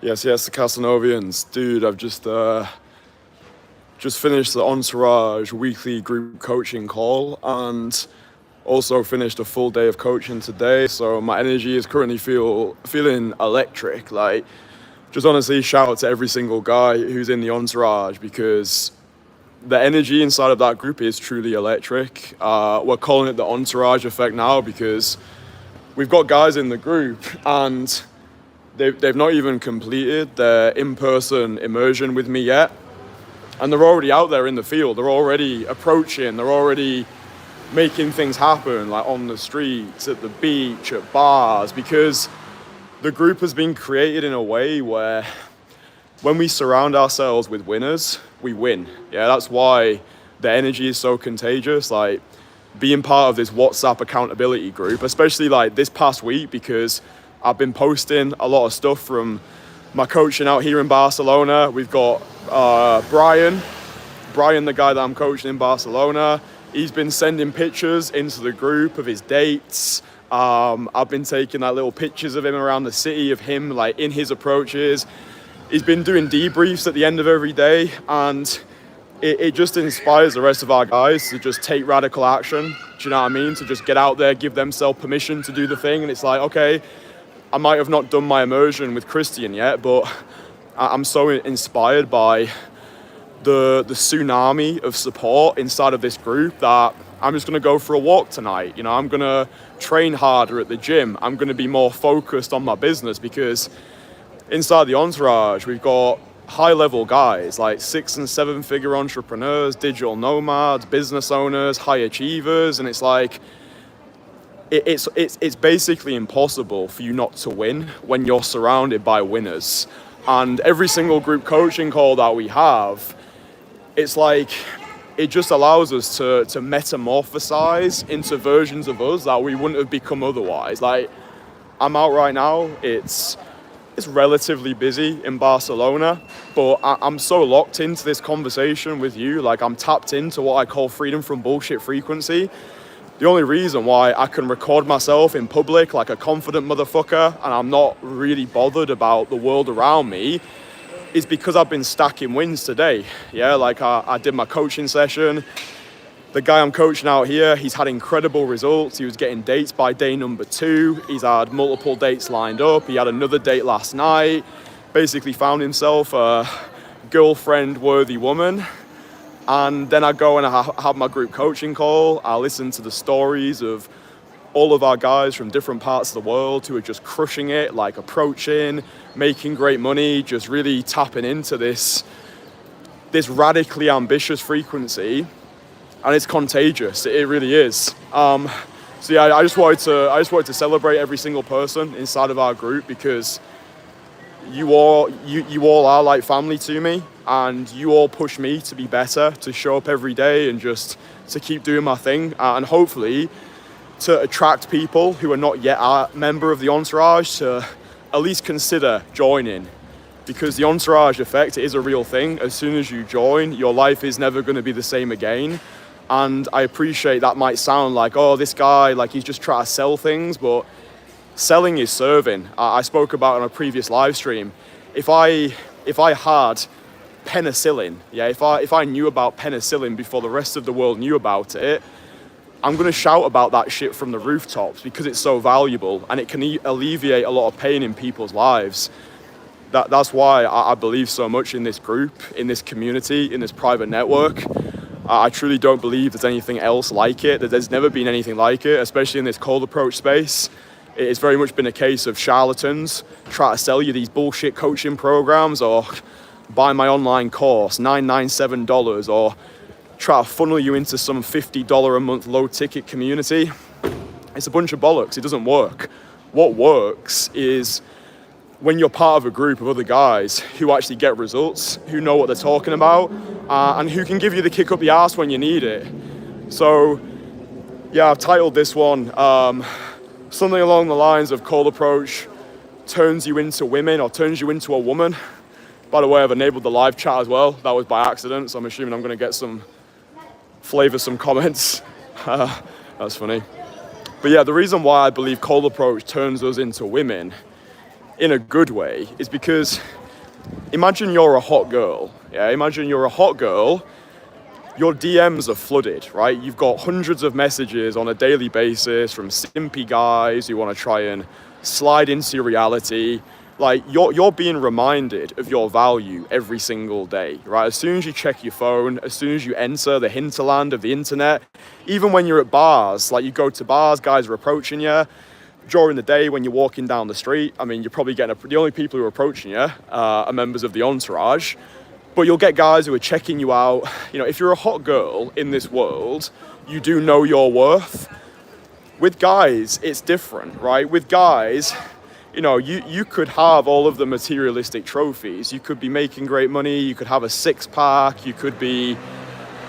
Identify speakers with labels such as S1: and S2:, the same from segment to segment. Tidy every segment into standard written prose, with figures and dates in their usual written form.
S1: Yes, the Casanovians. Dude, I've just finished the Entourage weekly group coaching call and also finished a full day of coaching today. So my energy is currently feeling electric. Like, just honestly, shout out to every single guy who's in the Entourage because the energy inside of that group is truly electric. We're calling it the Entourage effect now because we've got guys in the group and they've not even completed their in-person immersion with me yet. And they're already out there in the field. They're already approaching. They're already making things happen, like on the streets, at the beach, at bars, because the group has been created in a way where when we surround ourselves with winners, we win. Yeah, that's why the energy is so contagious. Like, being part of this WhatsApp accountability group, especially like this past week, because I've been posting a lot of stuff from my coaching out here in Barcelona. We've got Brian, the guy that I'm coaching in Barcelona. He's been sending pictures into the group of his dates. I've been taking like little pictures of him around the city, of him like in his approaches. He's been doing debriefs at the end of every day, and it just inspires the rest of our guys to just take radical action. Do you know what I mean? To just get out there, give themselves permission to do the thing. And it's like, okay, I might have not done my immersion with Kristian yet, but I'm so inspired by the tsunami of support inside of this group that I'm just going to go for a walk tonight. You know, I'm going to train harder at the gym. I'm going to be more focused on my business because inside the Entourage, we've got high-level guys like 6- and 7-figure entrepreneurs, digital nomads, business owners, high achievers, and it's like it's basically impossible for you not to win when you're surrounded by winners. And every single group coaching call that we have, it's like it just allows us to metamorphosize into versions of us that we wouldn't have become otherwise. Like, I'm out right now, it's relatively busy in Barcelona, but I'm so locked into this conversation with you. Like, I'm tapped into what I call freedom from bullshit frequency. The only reason why I can record myself in public like a confident motherfucker and I'm not really bothered about the world around me is because I've been stacking wins today. Yeah, like I did my coaching session. The guy I'm coaching out here, he's had incredible results. He was getting dates by day number 2. He's had multiple dates lined up. He had another date last night. Basically found himself a girlfriend-worthy woman. And then I go and I have my group coaching call. I listen to the stories of all of our guys from different parts of the world who are just crushing it, like approaching, making great money, just really tapping into this radically ambitious frequency. And it's contagious. It really is. So yeah, I just wanted to celebrate every single person inside of our group because you all are like family to me, and you all push me to be better, to show up every day and just to keep doing my thing, and hopefully to attract people who are not yet a member of the Entourage to at least consider joining. Because the Entourage effect is a real thing. As soon as you join, your life is never going to be the same again. And I appreciate that might sound like, oh, this guy, like he's just trying to sell things, but selling is serving. I spoke about on a previous live stream. If I had penicillin, yeah, if I knew about penicillin before the rest of the world knew about it, I'm going to shout about that shit from the rooftops because it's so valuable and it can alleviate a lot of pain in people's lives. That's why I believe so much in this group, in this community, in this private network. I truly don't believe there's anything else like it. There's never been anything like it, especially in this cold approach space. It's very much been a case of charlatans try to sell you these bullshit coaching programs or buy my online course, $997, or try to funnel you into some $50 a month low ticket community. It's a bunch of bollocks. It doesn't work. What works is when you're part of a group of other guys who actually get results, who know what they're talking about, and who can give you the kick up the arse when you need it. So, yeah, I've titled this one something along the lines of cold approach turns you into women or turns you into a woman. By the way, I've enabled the live chat as well. That was by accident, so I'm assuming I'm going to get some flavoursome comments. That's funny. But yeah, the reason why I believe cold approach turns us into women in a good way is because imagine you're a hot girl. Yeah, imagine you're a hot girl. Your DMs are flooded, right? You've got hundreds of messages on a daily basis from simpy guys who want to try and slide into your reality. Like, you're being reminded of your value every single day, right? As soon as you check your phone, as soon as you enter the hinterland of the internet, even when you're at bars, like you go to bars, guys are approaching you. During the day when you're walking down the street, I mean, you're probably getting the only people who are approaching you are members of the Entourage. But you'll get guys who are checking you out. You know, if you're a hot girl in this world, you do know your worth. With guys, it's different, right? With guys, you know, you could have all of the materialistic trophies. You could be making great money. You could have a six-pack. You could be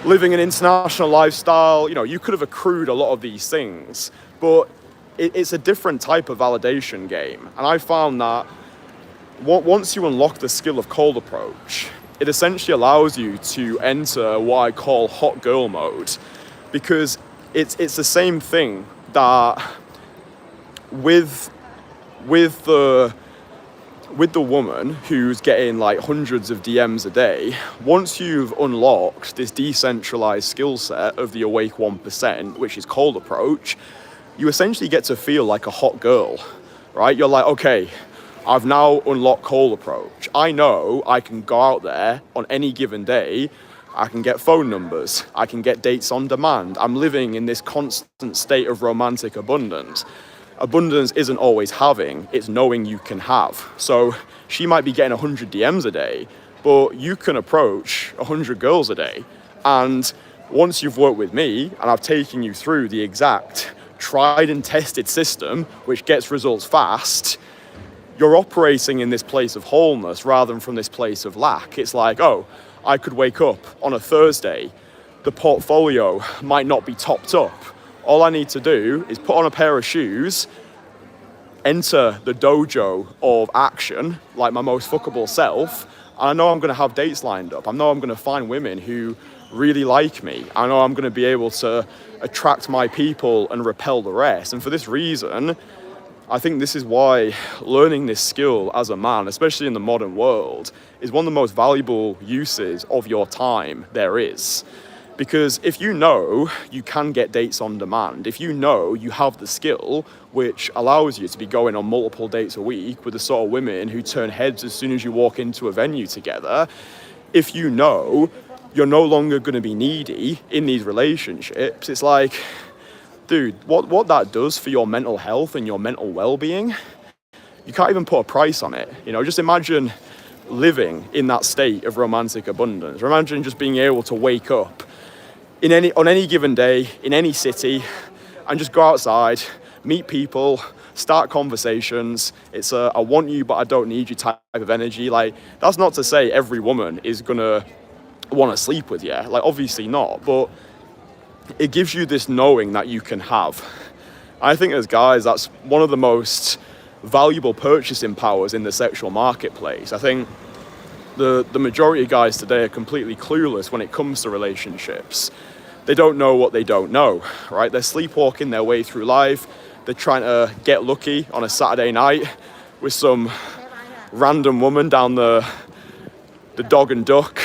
S1: living an international lifestyle. You know, you could have accrued a lot of these things. But it's a different type of validation game. And I found that once you unlock the skill of cold approach, it essentially allows you to enter what I call hot girl mode, because it's the same thing that with the woman who's getting like hundreds of DMs a day. Once you've unlocked this decentralized skill set of the awake 1%, which is cold approach, you essentially get to feel like a hot girl, right? You're like, okay, I've now unlocked cold approach. I know I can go out there on any given day. I can get phone numbers. I can get dates on demand. I'm living in this constant state of romantic abundance. Abundance isn't always having, it's knowing you can have. So she might be getting 100 DMs a day, but you can approach 100 girls a day. And once you've worked with me and I've taken you through the exact tried and tested system, which gets results fast, you're operating in this place of wholeness rather than from this place of lack. It's like, oh, I could wake up on a Thursday, the portfolio might not be topped up. All I need to do is put on a pair of shoes, enter the dojo of action, like my most fuckable self, and I know I'm gonna have dates lined up. I know I'm gonna find women who really like me. I know I'm gonna be able to attract my people and repel the rest. And for this reason, I think this is why learning this skill as a man, especially in the modern world, is one of the most valuable uses of your time there is. Because if you know you can get dates on demand, if you know you have the skill which allows you to be going on multiple dates a week with the sort of women who turn heads as soon as you walk into a venue together, if you know you're no longer going to be needy in these relationships, it's like, dude, what that does for your mental health and your mental well-being, you can't even put a price on it. You know, just imagine living in that state of romantic abundance. Imagine just being able to wake up on any given day, in any city, and just go outside, meet people, start conversations. It's a I want you but I don't need you type of energy. Like, that's not to say every woman is gonna want to sleep with you. Like, obviously not, but it gives you this knowing that you can have. I think as guys, that's one of the most valuable purchasing powers in the sexual marketplace. I think the majority of guys today are completely clueless when it comes to relationships. They don't know what they don't know, right? They're sleepwalking their way through life. They're trying to get lucky on a Saturday night with some random woman down the Dog and Duck,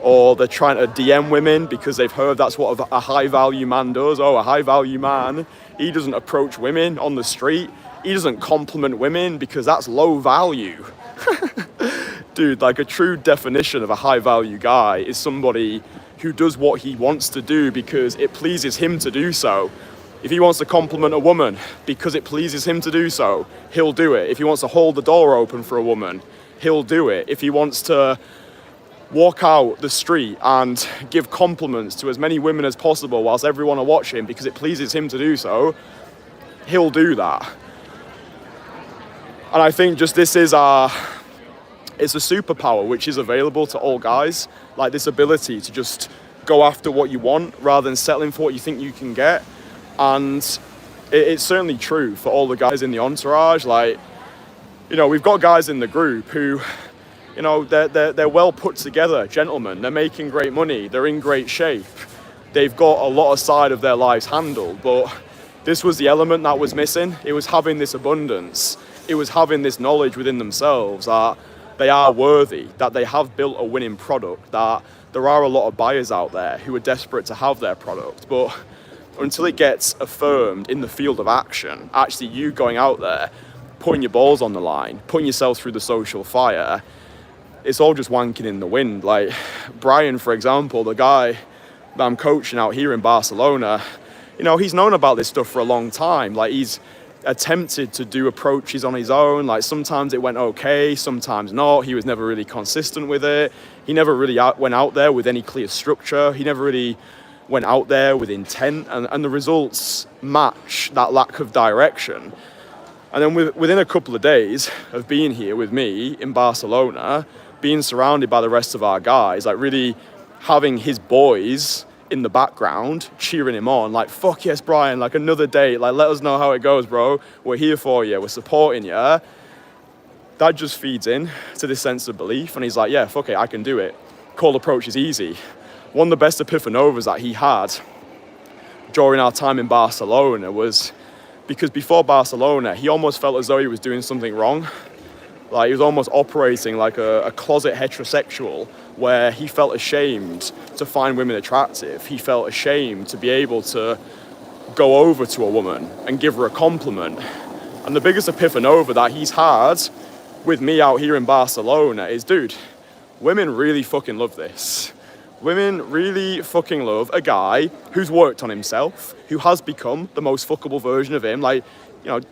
S1: or they're trying to DM women because they've heard that's what a high-value man does. Oh, a high-value man, he doesn't approach women on the street. He doesn't compliment women because that's low value. Dude, like, a true definition of a high-value guy is somebody who does what he wants to do because it pleases him to do so. If he wants to compliment a woman because it pleases him to do so, he'll do it. If he wants to hold the door open for a woman, he'll do it. If he wants to walk out the street and give compliments to as many women as possible whilst everyone are watching because it pleases him to do so, he'll do that. And I think just this is it's a superpower which is available to all guys, like this ability to just go after what you want rather than settling for what you think you can get. And it's certainly true for all the guys in the Entourage. Like, you know, we've got guys in the group who, you know, they're well put together gentlemen. They're making great money. They're in great shape. They've got a lot of side of their lives handled, but this was the element that was missing. It was having this abundance. It was having this knowledge within themselves that they are worthy, that they have built a winning product, that there are a lot of buyers out there who are desperate to have their product. But until it gets affirmed in the field of action, actually you going out there, putting your balls on the line, putting yourself through the social fire, it's all just wanking in the wind. Like Brian, for example, the guy that I'm coaching out here in Barcelona, he's known about this stuff for a long time. Like he's attempted to do approaches on his own. Like sometimes it went okay, sometimes not. He was never really consistent with it. He never really went out there with any clear structure. He never really went out there with intent, and the results match that lack of direction. And then within a couple of days of being here with me in Barcelona, being surrounded by the rest of our guys, like really having his boys in the background cheering him on, like, fuck yes, Brian, like another day, like let us know how it goes, bro. We're here for you, we're supporting you. That just feeds in to this sense of belief, and he's like, yeah, fuck it, I can do it. Cold approach is easy. One of the best epiphanovas that he had during our time in Barcelona was because before Barcelona, he almost felt as though he was doing something wrong. Like he was almost operating like a closet heterosexual, where he felt ashamed to find women attractive. He felt ashamed to be able to go over to a woman and give her a compliment. And the biggest epiphanova that he's had with me out here in Barcelona is, dude, women really fucking love this. Women really fucking love a guy who's worked on himself, who has become the most fuckable version of him. Like,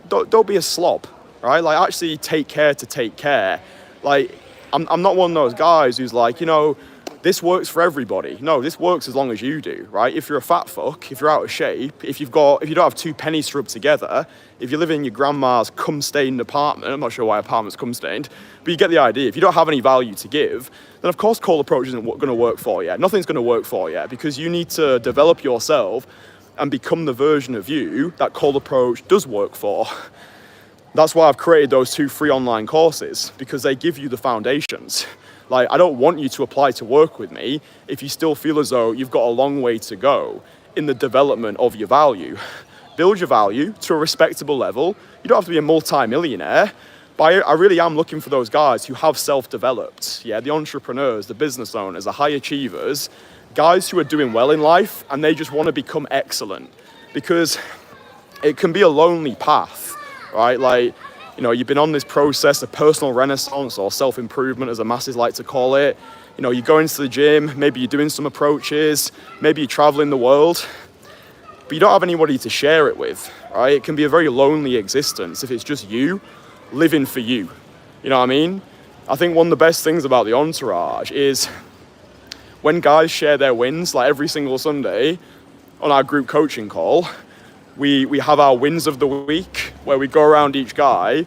S1: don't be a slob, right? Like, actually take care to take care. Like, I'm not one of those guys who's like, this works for everybody. No, this works as long as you do, right? If you're a fat fuck, if you're out of shape, if you don't have two pennies to rub together, if you live in your grandma's cum-stained apartment, I'm not sure why apartment's cum-stained, but you get the idea. If you don't have any value to give, then of course cold approach isn't going to work for you. Nothing's going to work for you, because you need to develop yourself and become the version of you that cold approach does work for. That's why I've created those 2 free online courses, because they give you the foundations. Like, I don't want you to apply to work with me if you still feel as though you've got a long way to go in the development of your value. Build your value to a respectable level. You don't have to be a multi-millionaire, but I really am looking for those guys who have self-developed. Yeah, the entrepreneurs, the business owners, the high achievers, guys who are doing well in life and they just want to become excellent, because it can be a lonely path, right? Like, you've been on this process of personal renaissance, or self-improvement as the masses like to call it. You go into the gym, maybe you're doing some approaches, maybe you're traveling the world, but you don't have anybody to share it with, right? It can be a very lonely existence if it's just you living for you. You know what I mean? I think one of the best things about the Entourage is when guys share their wins, like every single Sunday on our group coaching call, we have our wins of the week, where we go around each guy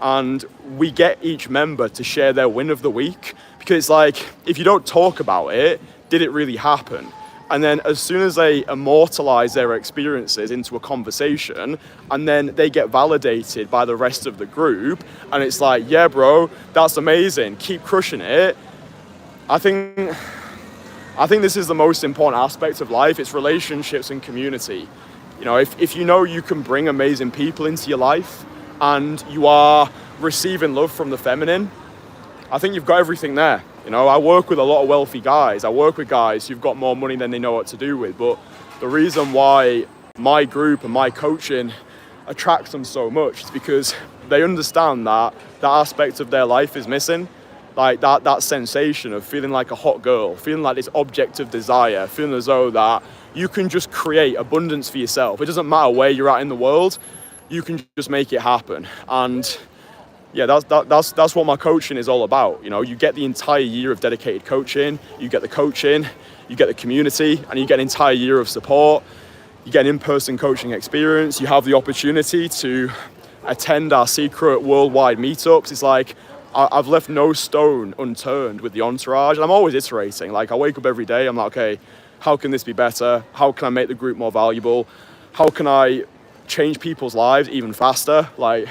S1: and we get each member to share their win of the week. Because it's like, if you don't talk about it, did it really happen? And then as soon as they immortalize their experiences into a conversation, and then they get validated by the rest of the group, and it's like, yeah, bro, that's amazing, keep crushing it. I think this is the most important aspect of life. It's relationships and community. If you can bring amazing people into your life and you are receiving love from the feminine, I think you've got everything there. I work with a lot of wealthy guys. I work with guys who've got more money than they know what to do with. But the reason why my group and my coaching attracts them so much is because they understand that aspect of their life is missing. Like that sensation of feeling like a hot girl, feeling like this object of desire, feeling as though that you can just create abundance for yourself. It doesn't matter where you're at in the world, you can just make it happen. And yeah, that's what my coaching is all about. You get the entire year of dedicated coaching, you get the coaching, you get the community, and you get an entire year of support. You get an in-person coaching experience. You have the opportunity to attend our secret worldwide meetups. It's like, I've left no stone unturned with the Entourage, and I'm always iterating. Like, I wake up every day, I'm like, okay, how can this be better? How can I make the group more valuable? How can I change people's lives even faster? Like,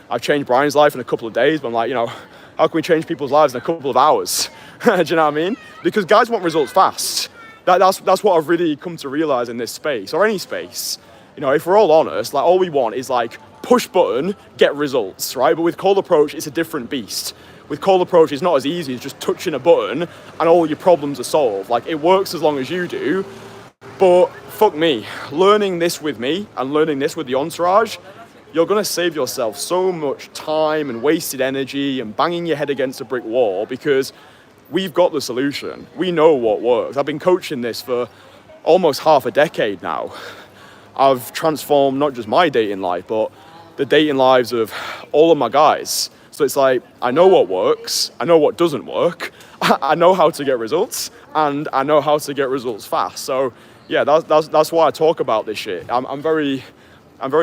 S1: I've changed Brian's life in a couple of days, but I'm like, how can we change people's lives in a couple of hours? Do you know what I mean? Because guys want results fast. That's what I've really come to realize in this space, or any space. If we're all honest, like, all we want is like push button, get results, right? But with cold approach, it's a different beast. With cold approach, it's not as easy as just touching a button and all your problems are solved. Like, it works as long as you do, but fuck me, learning this with me and learning this with the Entourage, you're gonna save yourself so much time and wasted energy and banging your head against a brick wall, because we've got the solution. We know what works. I've been coaching this for almost half a decade now. I've transformed not just my dating life, but the dating lives of all of my guys. So it's like, I know what works, I know what doesn't work, I know how to get results, and I know how to get results fast. So yeah, that's why I talk about this shit. I'm very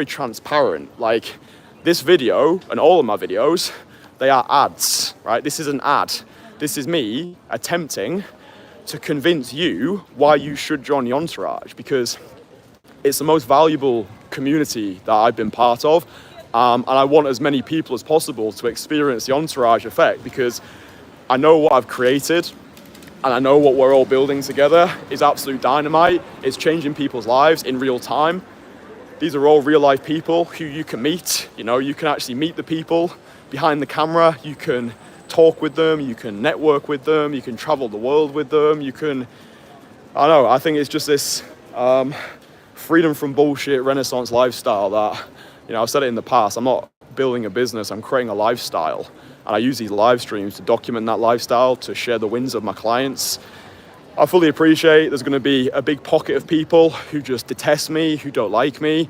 S1: transparent. Like, this video and all of my videos, they are ads, right? This is an ad. This is me attempting to convince you why you should join the Entourage, because it's the most valuable community that I've been part of. And I want as many people as possible to experience the Entourage effect, because I know what I've created and I know what we're all building together is absolute dynamite. It's changing people's lives in real time. These are all real life people who you can meet. You know, you can actually meet the people behind the camera. You can talk with them, you can network with them, you can travel the world with them, you can, I don't know, I think it's just this freedom from bullshit Renaissance lifestyle that, you know, I've said it in the past, I'm not building a business, I'm creating a lifestyle. And I use these live streams to document that lifestyle, to share the wins of my clients. I fully appreciate there's going to be a big pocket of people who just detest me, who don't like me,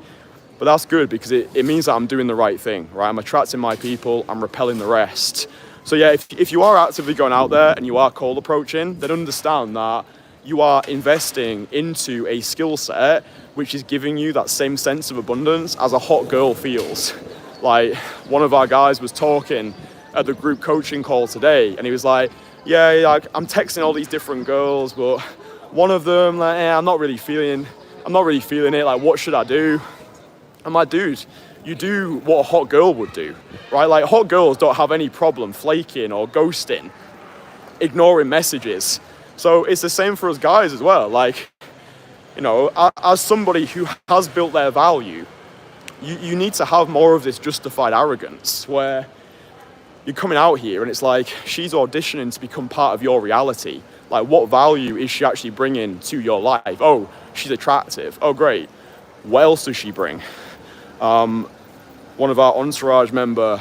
S1: but that's good, because it means that I'm doing the right thing, right? I'm attracting my people, I'm repelling the rest. So yeah, if you are actively going out there and you are cold approaching, then understand that you are investing into a skill set which is giving you that same sense of abundance as a hot girl feels. Like, one of our guys was talking at the group coaching call today, and he was like, yeah, I'm texting all these different girls, but one of them, like, I'm not really feeling it, like, what should I do? I'm like, dude, you do what a hot girl would do, right? Like, hot girls don't have any problem flaking or ghosting, ignoring messages. So it's the same for us guys as well. Like, you know, as somebody who has built their value, you need to have more of this justified arrogance where you're coming out here and it's like, she's auditioning to become part of your reality. Like, what value is she actually bringing to your life? Oh, she's attractive. Oh, great. What else does she bring? One of our Entourage member,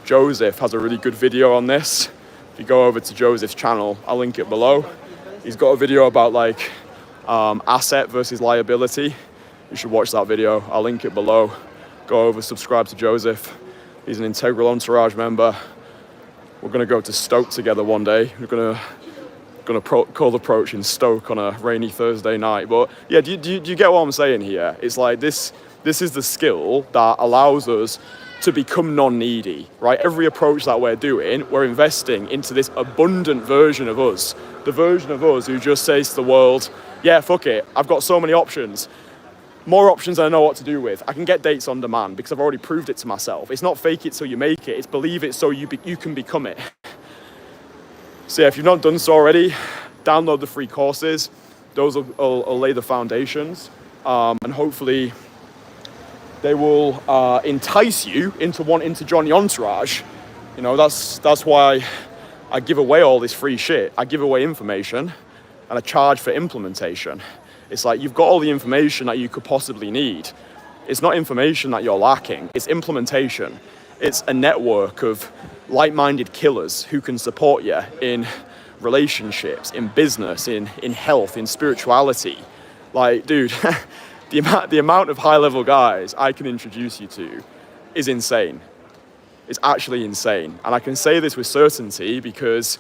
S1: Joseph, has a really good video on this. If you go over to Joseph's channel, I'll link it below. He's got a video about like asset versus liability. You should watch that video. I'll link it below. Go over, subscribe to Joseph. He's an integral Entourage member. We're gonna go to Stoke together one day. We're gonna cold approach in Stoke on a rainy Thursday night. But yeah, do you get what I'm saying here? It's like this is the skill that allows us to become non-needy, right? Every approach that we're doing, we're investing into this abundant version of us. The version of us who just says to the world, yeah, fuck it, I've got so many options. More options than I know what to do with. I can get dates on demand because I've already proved it to myself. It's not fake it till you make it, it's believe it so you can become it. So yeah, if you've not done so already, download the free courses. Those will lay the foundations, and hopefully they will entice you into wanting to join the Entourage. You know, that's why I give away all this free shit. I give away information and I charge for implementation. It's like, you've got all the information that you could possibly need. It's not information that you're lacking, it's implementation. It's a network of like-minded killers who can support you in relationships, in business, in health, in spirituality. Like, dude, the amount of high-level guys I can introduce you to is insane. It's actually insane. And I can say this with certainty because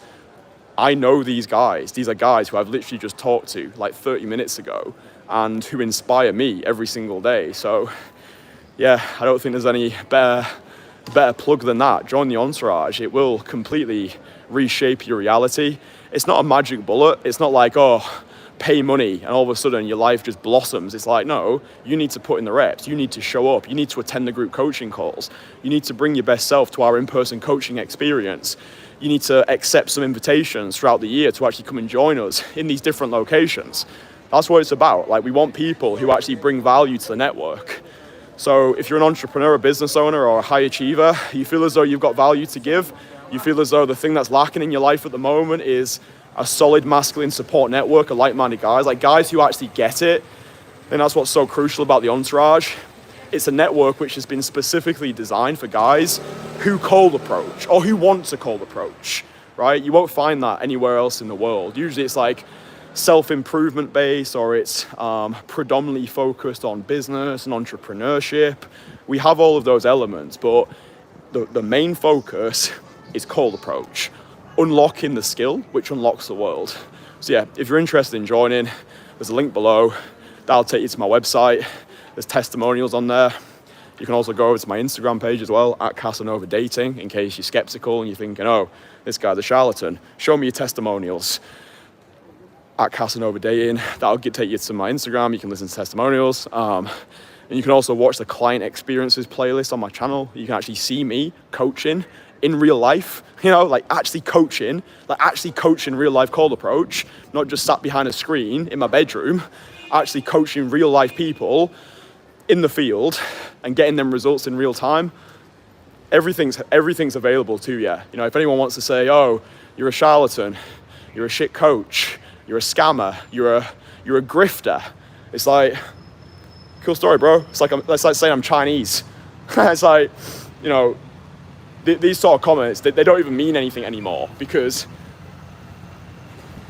S1: I know these guys. These are guys who I've literally just talked to like 30 minutes ago and who inspire me every single day. So yeah, I don't think there's any better plug than that. Join the Entourage. It will completely reshape your reality. It's not a magic bullet. It's not like, oh, pay money and all of a sudden your life just blossoms. It's like, no, you need to put in the reps. You need to show up. You need to attend the group coaching calls. You need to bring your best self to our in-person coaching experience. You need to accept some invitations throughout the year to actually come and join us in these different locations. That's what it's about. Like, we want people who actually bring value to the network. So if you're an entrepreneur, a business owner, or a high achiever, you feel as though you've got value to give, you feel as though the thing that's lacking in your life at the moment is a solid masculine support network of like-minded guys, like guys who actually get it. And that's what's so crucial about the Entourage. It's a network which has been specifically designed for guys who cold approach or who want to cold approach, right? You won't find that anywhere else in the world. Usually it's like self-improvement based, or it's predominantly focused on business and entrepreneurship. We have all of those elements, but the main focus is cold approach, unlocking the skill which unlocks the world. So yeah, if you're interested in joining, there's a link below. That'll take you to my website. There's testimonials on there. You can also go over to my Instagram page as well, at Casanova Dating, in case you're skeptical and you're thinking, oh, this guy's a charlatan. Show me your testimonials. At Casanova Dating, that'll take you to my Instagram. You can listen to testimonials. And you can also watch the client experiences playlist on my channel. You can actually see me coaching in real life, like actually coaching real life cold approach, not just sat behind a screen in my bedroom, actually coaching real life people in the field and getting them results in real time. Everything's available to you. If anyone wants to say, oh, you're a charlatan, you're a shit coach, you're a scammer, you're a grifter, it's like, cool story, bro. It's like saying I'm Chinese. It's like, these sort of comments, they don't even mean anything anymore, because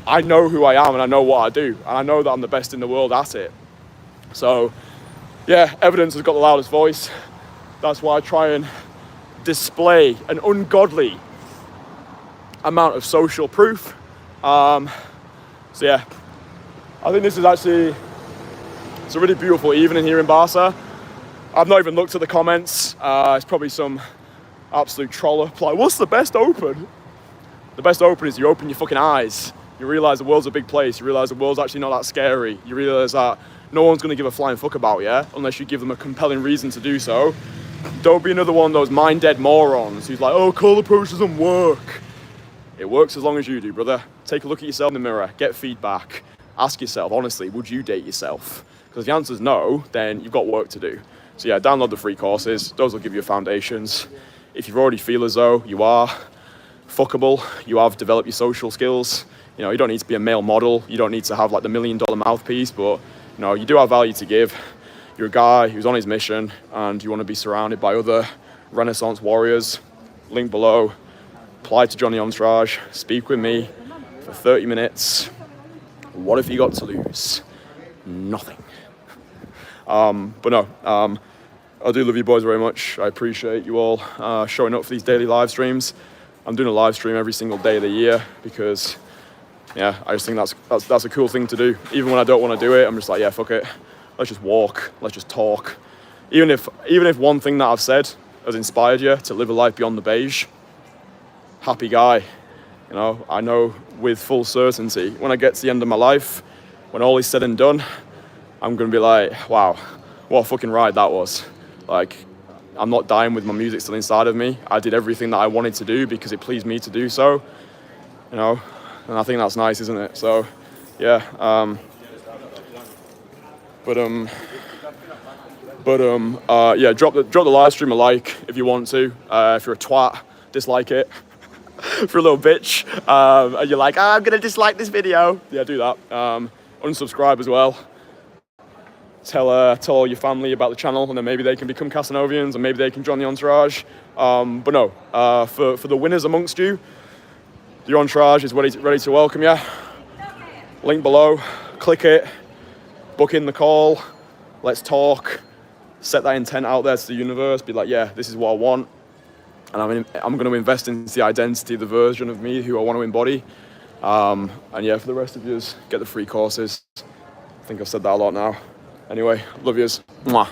S1: I know who I am and I know what I do, and I know that I'm the best in the world at it. So yeah, evidence has got the loudest voice. That's why I try and display an ungodly amount of social proof. So yeah, I think this is actually, it's a really beautiful evening here in Barca. I've not even looked at the comments. It's probably some absolute troller. Like, what's the best open? The best open is you open your fucking eyes. You realise the world's a big place. You realise the world's actually not that scary. You realise that no one's going to give a flying fuck about you unless you give them a compelling reason to do so. Don't be another one of those mind-dead morons who's like, oh, cold approach doesn't work. It works as long as you do, brother. Take a look at yourself in the mirror. Get feedback. Ask yourself, honestly, would you date yourself? Because if the answer's no, then you've got work to do. So yeah, download the free courses. Those will give you foundations. If you already feel as though you are fuckable, you have developed your social skills, you don't need to be a male model, you don't need to have like the $1 million mouthpiece, but you do have value to give. You're a guy who's on his mission and you want to be surrounded by other Renaissance warriors. Link below. Apply to join the Entourage. Speak with me for 30 minutes. What have you got to lose? Nothing. But no, I do love you boys very much. I appreciate you all showing up for these daily live streams. I'm doing a live stream every single day of the year because, yeah, I just think that's a cool thing to do. Even when I don't want to do it, I'm just like, yeah, fuck it. Let's just walk. Let's just talk. Even if one thing that I've said has inspired you to live a life beyond the beige, happy guy. I know with full certainty when I get to the end of my life, when all is said and done, I'm going to be like, wow, what a fucking ride that was. Like, I'm not dying with my music still inside of me. I did everything that I wanted to do because it pleased me to do so, and I think that's nice, isn't it? So, yeah, yeah, drop the live stream a like if you want to. If you're a twat, dislike it. For a little bitch, and you're like, I'm gonna dislike this video. Yeah, do that. Unsubscribe as well. Tell all your family about the channel, and then maybe they can become Casanovians, and maybe they can join the Entourage. But no, for the winners amongst you, the Entourage is ready to welcome you. Link below. Click it. Book in the call. Let's talk. Set that intent out there to the universe. Be like, yeah, this is what I want. And I'm going to invest into the identity, the version of me who I want to embody. And yeah, for the rest of yous, get the free courses. I think I've said that a lot now. Anyway, love yous. Mwah.